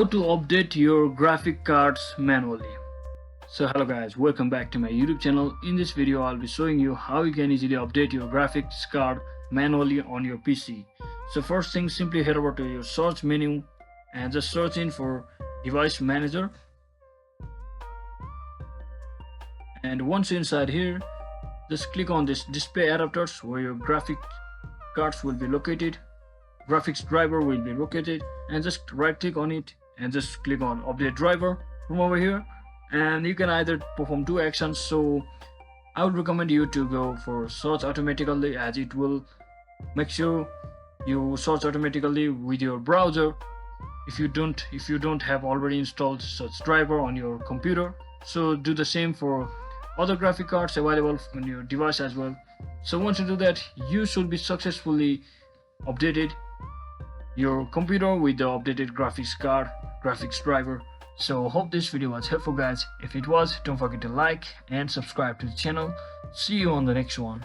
How to update your graphic cards manually. So hello guys, welcome back to my YouTube channel. In this video I'll be showing you how you can easily update your graphics card manually on your PC. So first thing, simply head over to your search menu and just search in for device manager, and once inside here just click on this display adapters where your graphic cards will be located, graphics driver will be located, and just right click on it and just click on update driver from over here, and you can either perform two actions. So I would recommend you to go for search automatically, as it will make sure you search automatically with your browser if you don't have already installed such driver on your computer. So do the same for other graphic cards available on your device as well. So once you do that, you should be successfully updated your computer with the updated graphics card, graphics driver. So hope this video was helpful guys. If it was, don't forget to like and subscribe to the channel. See you on the next one.